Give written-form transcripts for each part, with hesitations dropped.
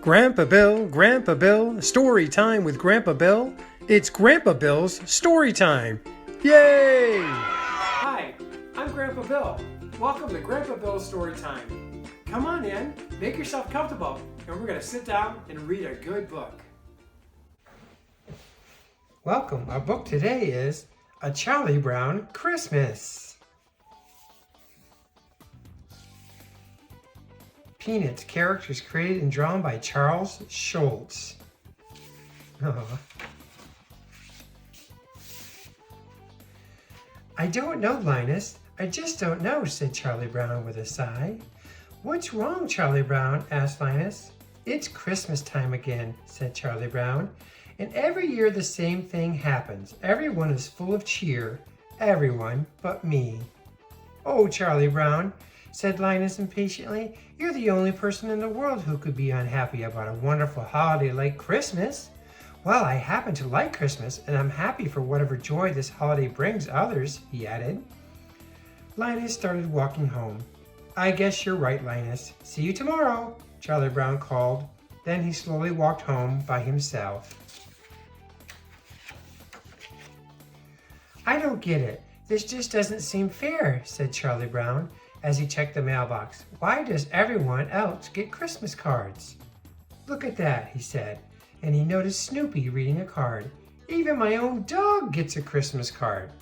Grandpa Bill, story time with Grandpa Bill. It's Grandpa Bill's story time. Yay! Hi, I'm Grandpa Bill. Welcome to Grandpa Bill's story time. Come on in, make yourself comfortable, and we're going to sit down and read a good book. Welcome. Our book today is A Charlie Brown Christmas. Peanuts, characters created and drawn by Charles Schulz. Oh. I don't know, Linus. I just don't know, said Charlie Brown with a sigh. What's wrong, Charlie Brown? Asked Linus. It's Christmas time again, said Charlie Brown. And every year the same thing happens. Everyone is full of cheer. Everyone but me. Oh, Charlie Brown, said Linus impatiently. You're the only person in the world who could be unhappy about a wonderful holiday like Christmas. Well, I happen to like Christmas, and I'm happy for whatever joy this holiday brings others, he added. Linus started walking home. I guess you're right, Linus. See you tomorrow, Charlie Brown called. Then he slowly walked home by himself. I don't get it. This just doesn't seem fair, said Charlie Brown as he checked the mailbox. Why does everyone else get Christmas cards? Look at that, he said, and he noticed Snoopy reading a card. Even my own dog gets a Christmas card.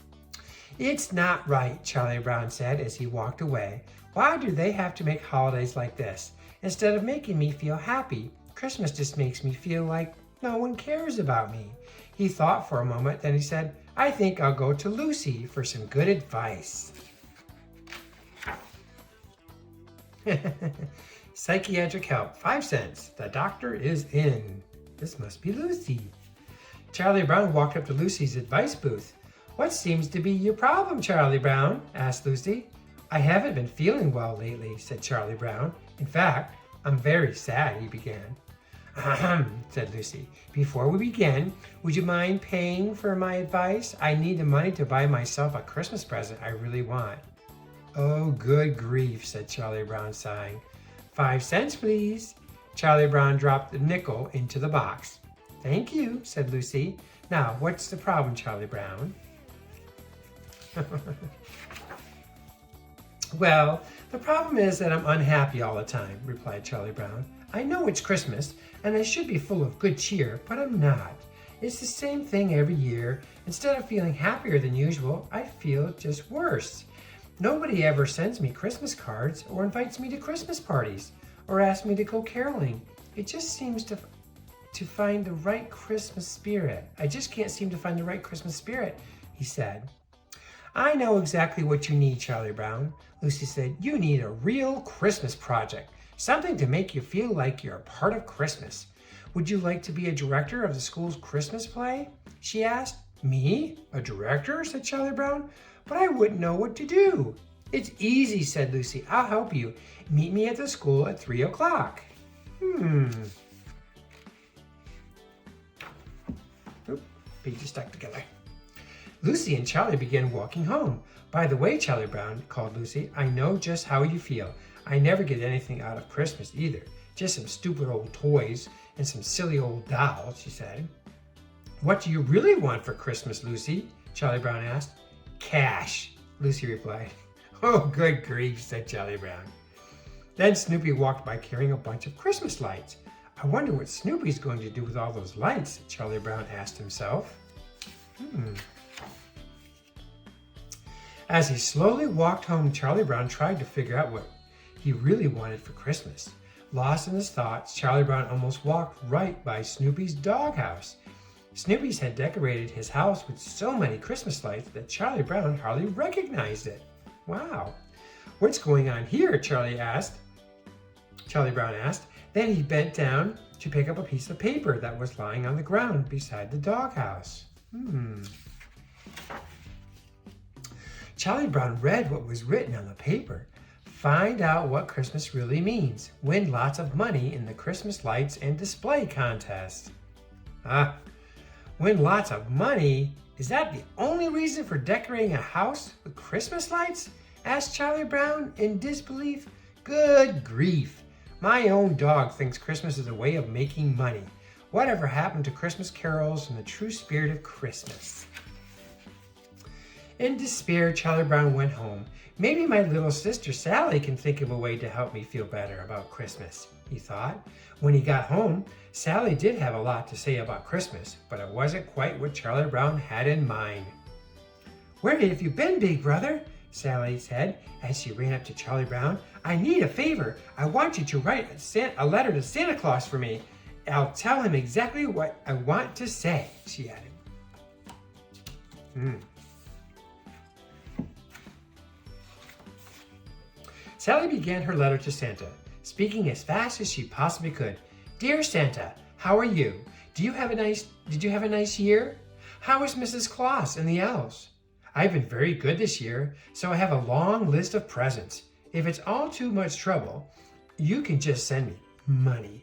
It's not right, Charlie Brown said as he walked away. Why do they have to make holidays like this? Instead of making me feel happy, Christmas just makes me feel like no one cares about me. He thought for a moment, then he said, I think I'll go to Lucy for some good advice. Psychiatric help, 5 cents. The doctor is in. This must be Lucy. Charlie Brown walked up to Lucy's advice booth. What seems to be your problem, Charlie Brown? Asked Lucy. I haven't been feeling well lately, said Charlie Brown. In fact, I'm very sad, he began. Ahem, said Lucy. Before we begin, would you mind paying for my advice? I need the money to buy myself a Christmas present I really want. Oh, good grief, said Charlie Brown, sighing. 5 cents, please. Charlie Brown dropped the nickel into the box. Thank you, said Lucy. Now, what's the problem, Charlie Brown? Well, the problem is that I'm unhappy all the time, replied Charlie Brown. I know it's Christmas, and I should be full of good cheer, but I'm not. It's the same thing every year. Instead of feeling happier than usual, I feel just worse. Nobody ever sends me Christmas cards or invites me to Christmas parties or asks me to go caroling. It just seems to find the right Christmas spirit. I just can't seem to find the right Christmas spirit, he said. I know exactly what you need, Charlie Brown. Lucy said, you need a real Christmas project, something to make you feel like you're a part of Christmas. Would you like to be a director of the school's Christmas play? She asked. Me? A director? Said Charlie Brown. But I wouldn't know what to do. It's easy, said Lucy. I'll help you. Meet me at the school at 3 o'clock. Oop, pages stuck together. Lucy and Charlie began walking home. By the way, Charlie Brown, called Lucy, I know just how you feel. I never get anything out of Christmas either. Just some stupid old toys and some silly old dolls, she said. What do you really want for Christmas, Lucy? Charlie Brown asked. Cash, Lucy replied. Oh, good grief, said Charlie Brown. Then Snoopy walked by carrying a bunch of Christmas lights. I wonder what Snoopy's going to do with all those lights, Charlie Brown asked himself. As he slowly walked home, Charlie Brown tried to figure out what he really wanted for Christmas. Lost in his thoughts, Charlie Brown almost walked right by Snoopy's doghouse. Snoopy's had decorated his house with so many Christmas lights that Charlie Brown hardly recognized it. Wow. What's going on here? Charlie Brown asked. Then he bent down to pick up a piece of paper that was lying on the ground beside the doghouse. Charlie Brown read what was written on the paper. Find out what Christmas really means. Win lots of money in the Christmas lights and display contest. Win lots of money? Is that the only reason for decorating a house with Christmas lights? Asked Charlie Brown in disbelief. Good grief. My own dog thinks Christmas is a way of making money. Whatever happened to Christmas carols and the true spirit of Christmas? In despair, Charlie Brown went home. Maybe my little sister Sally can think of a way to help me feel better about Christmas, he thought. When he got home, Sally did have a lot to say about Christmas, but it wasn't quite what Charlie Brown had in mind. Where have you been, big brother? Sally said as she ran up to Charlie Brown. I need a favor. I want you to write a letter to Santa Claus for me. I'll tell him exactly what I want to say, she added. Sally began her letter to Santa, speaking as fast as she possibly could. Dear Santa, how are you? Did you have a nice year? How is Mrs. Claus and the elves? I've been very good this year, so I have a long list of presents. If it's all too much trouble, you can just send me money.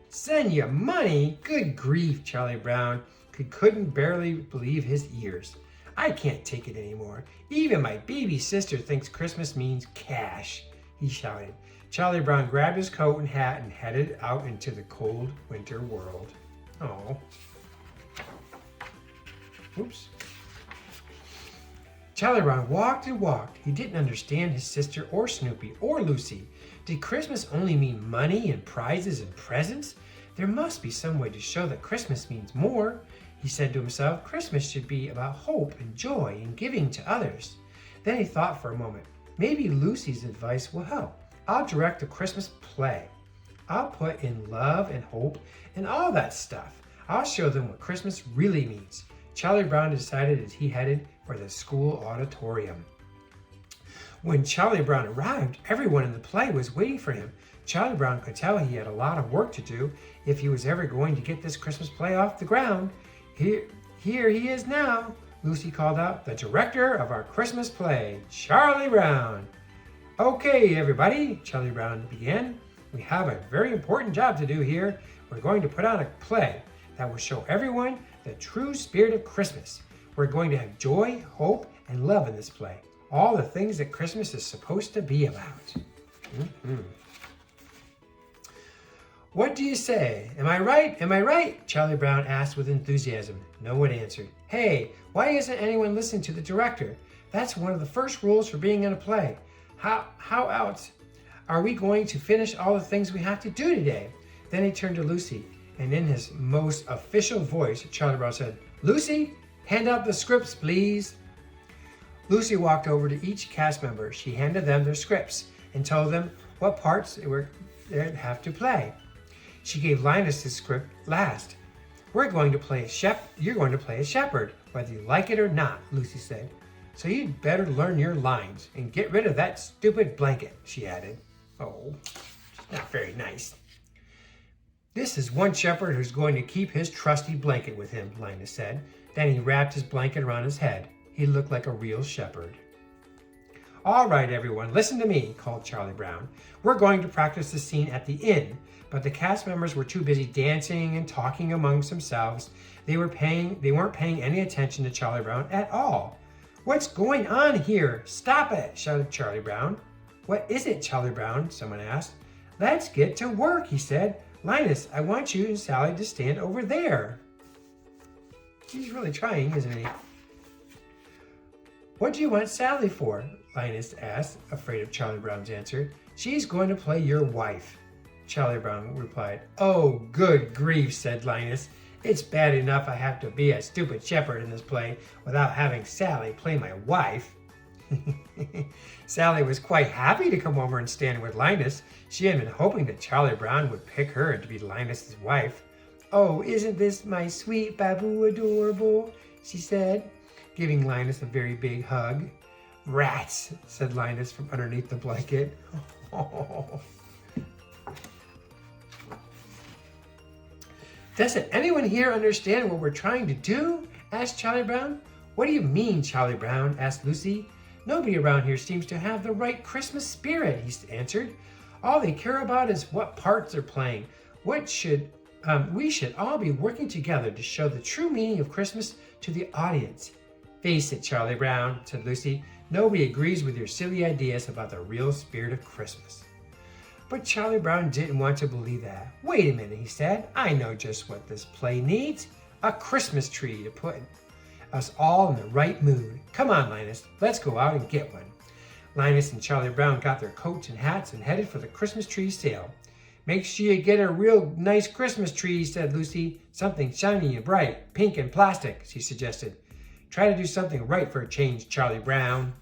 Send you money? Good grief, Charlie Brown couldn't barely believe his ears. I can't take it anymore. Even my baby sister thinks Christmas means cash, he shouted. Charlie Brown grabbed his coat and hat and headed out into the cold winter world. Oh. Oops. Charlie Brown walked and walked. He didn't understand his sister or Snoopy or Lucy. Did Christmas only mean money and prizes and presents? There must be some way to show that Christmas means more. He said to himself, Christmas should be about hope and joy and giving to others. Then he thought for a moment, maybe Lucy's advice will help. I'll direct a Christmas play. I'll put in love and hope and all that stuff. I'll show them what Christmas really means. Charlie Brown decided as he headed for the school auditorium. When Charlie Brown arrived, everyone in the play was waiting for him. Charlie Brown could tell he had a lot of work to do if he was ever going to get this Christmas play off the ground. Here he is now, Lucy called out, the director of our Christmas play, Charlie Brown. Okay, everybody, Charlie Brown began. We have a very important job to do here. We're going to put on a play that will show everyone the true spirit of Christmas. We're going to have joy, hope, and love in this play. All the things that Christmas is supposed to be about. What do you say? Am I right? Am I right? Charlie Brown asked with enthusiasm. No one answered. Hey, why isn't anyone listening to the director? That's one of the first rules for being in a play. How else are we going to finish all the things we have to do today? Then he turned to Lucy, and in his most official voice, Charlie Brown said, Lucy, hand out the scripts, please. Lucy walked over to each cast member. She handed them their scripts and told them what parts they'd have to play. She gave Linus his script last. You're going to play a shepherd, whether you like it or not, Lucy said. So you'd better learn your lines and get rid of that stupid blanket, she added. Oh, not very nice. This is one shepherd who's going to keep his trusty blanket with him, Linus said. Then he wrapped his blanket around his head. He looked like a real shepherd. All right, everyone, listen to me, called Charlie Brown. We're going to practice the scene at the inn, but the cast members were too busy dancing and talking amongst themselves. They weren't paying any attention to Charlie Brown at all. What's going on here? Stop it, shouted Charlie Brown. What is it, Charlie Brown? Someone asked. Let's get to work, he said. Linus, I want you and Sally to stand over there. He's really trying, isn't he? What do you want Sally for? Linus asked, afraid of Charlie Brown's answer. She's going to play your wife, Charlie Brown replied. Oh, good grief, said Linus. It's bad enough I have to be a stupid shepherd in this play without having Sally play my wife. Sally was quite happy to come over and stand with Linus. She had been hoping that Charlie Brown would pick her to be Linus's wife. Oh, isn't this my sweet Babu adorable? She said, giving Linus a very big hug. Rats, said Linus from underneath the blanket. Oh. Doesn't anyone here understand what we're trying to do? Asked Charlie Brown. What do you mean, Charlie Brown? Asked Lucy. Nobody around here seems to have the right Christmas spirit, he answered. All they care about is what parts they're playing. We should all be working together to show the true meaning of Christmas to the audience. Face it, Charlie Brown, said Lucy. Nobody agrees with your silly ideas about the real spirit of Christmas. But Charlie Brown didn't want to believe that. Wait a minute, he said. I know just what this play needs. A Christmas tree to put us all in the right mood. Come on, Linus, let's go out and get one. Linus and Charlie Brown got their coats and hats and headed for the Christmas tree sale. Make sure you get a real nice Christmas tree, said Lucy. Something shiny and bright, pink and plastic, she suggested. Try to do something right for a change, Charlie Brown.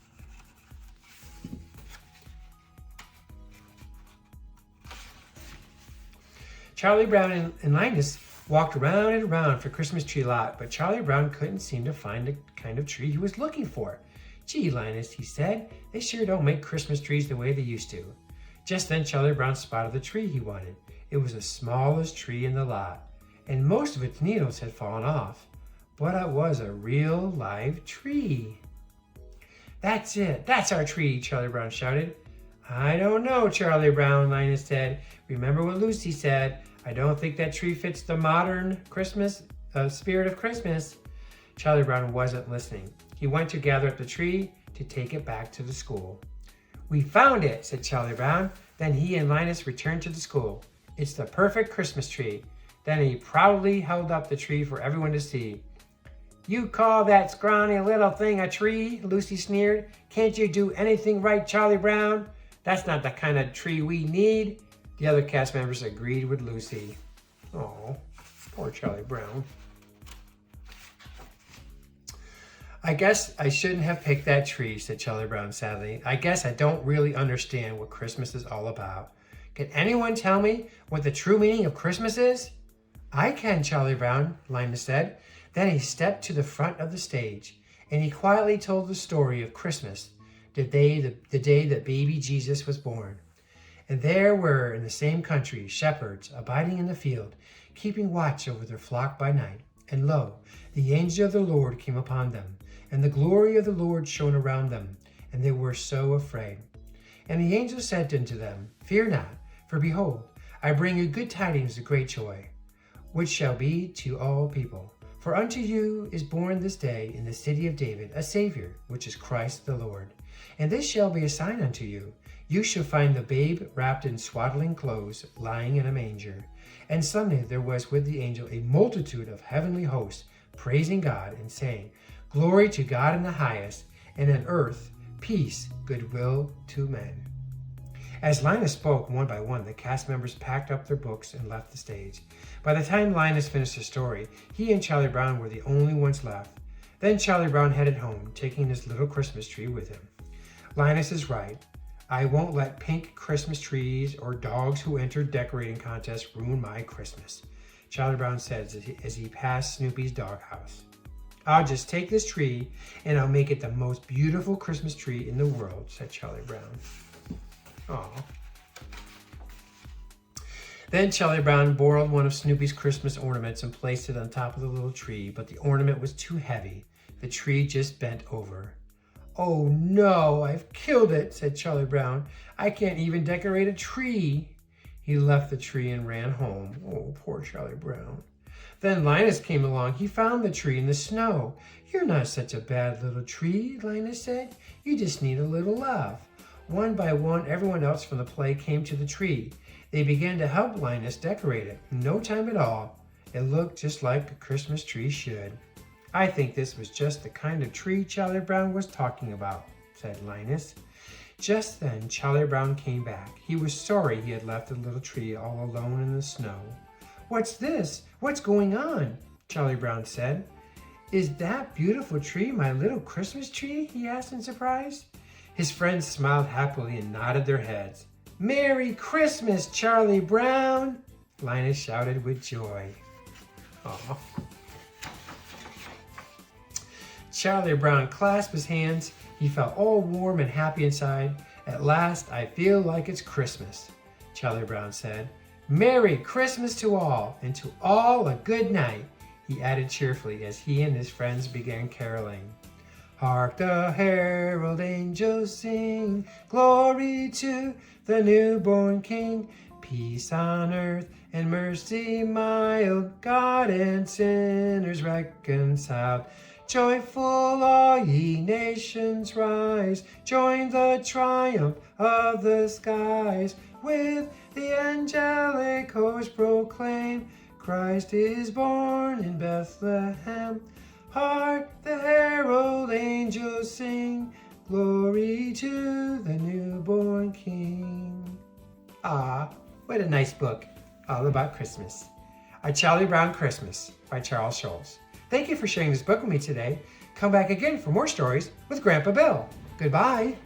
Charlie Brown and Linus walked around and around for Christmas tree lot, but Charlie Brown couldn't seem to find the kind of tree he was looking for. Gee, Linus, he said, they sure don't make Christmas trees the way they used to. Just then Charlie Brown spotted the tree he wanted. It was the smallest tree in the lot, and most of its needles had fallen off. But it was a real live tree. That's it. That's our tree, Charlie Brown shouted. I don't know, Charlie Brown, Linus said. Remember what Lucy said. I don't think that tree fits the modern Christmas spirit of Christmas. Charlie Brown wasn't listening. He went to gather up the tree to take it back to the school. We found it, said Charlie Brown. Then he and Linus returned to the school. It's the perfect Christmas tree. Then he proudly held up the tree for everyone to see. You call that scrawny little thing a tree? Lucy sneered. Can't you do anything right, Charlie Brown? That's not the kind of tree we need. The other cast members agreed with Lucy. Oh, poor Charlie Brown. I guess I shouldn't have picked that tree, said Charlie Brown sadly. I guess I don't really understand what Christmas is all about. Can anyone tell me what the true meaning of Christmas is? I can, Charlie Brown, Linus said. Then he stepped to the front of the stage, and he quietly told the story of Christmas, the day that baby Jesus was born. And there were, in the same country, shepherds abiding in the field, keeping watch over their flock by night. And lo, the angel of the Lord came upon them, and the glory of the Lord shone around them, and they were so afraid. And the angel said unto them, Fear not, for behold, I bring you good tidings of great joy, which shall be to all people. For unto you is born this day in the city of David a Savior, which is Christ the Lord. And this shall be a sign unto you. You shall find the babe wrapped in swaddling clothes, lying in a manger. And suddenly there was with the angel a multitude of heavenly hosts, praising God and saying, Glory to God in the highest, and on earth peace, goodwill to men. As Linus spoke one by one, the cast members packed up their books and left the stage. By the time Linus finished his story, he and Charlie Brown were the only ones left. Then Charlie Brown headed home, taking his little Christmas tree with him. Linus is right. I won't let pink Christmas trees or dogs who enter decorating contests ruin my Christmas, Charlie Brown said as he passed Snoopy's doghouse. I'll just take this tree and I'll make it the most beautiful Christmas tree in the world, said Charlie Brown. Aw. Then Charlie Brown borrowed one of Snoopy's Christmas ornaments and placed it on top of the little tree, but the ornament was too heavy. The tree just bent over. Oh no, I've killed it, said Charlie Brown. I can't even decorate a tree. He left the tree and ran home. Oh, poor Charlie Brown. Then Linus came along. He found the tree in the snow. You're not such a bad little tree, Linus said. You just need a little love. One by one, everyone else from the play came to the tree. They began to help Linus decorate it. In no time at all, it looked just like a Christmas tree should. I think this was just the kind of tree Charlie Brown was talking about, said Linus. Just then, Charlie Brown came back. He was sorry he had left the little tree all alone in the snow. What's this? What's going on? Charlie Brown said. Is that beautiful tree my little Christmas tree? He asked in surprise. His friends smiled happily and nodded their heads. Merry Christmas, Charlie Brown! Linus shouted with joy. Aw. Charlie Brown clasped his hands. He felt all warm and happy inside. At last, I feel like it's Christmas, Charlie Brown said. Merry Christmas to all, and to all a good night, he added cheerfully as he and his friends began caroling. Hark the herald angels sing, glory to the newborn King. Peace on earth and mercy mild, God and sinners reconciled. Joyful all ye nations rise, join the triumph of the skies. With The angelic host proclaim, Christ is born in Bethlehem. Hark, the herald angels sing, glory to the newborn King. Ah, what a nice book, all about Christmas. A Charlie Brown Christmas by Charles Schulz. Thank you for sharing this book with me today. Come back again for more stories with Grandpa Bill. Goodbye.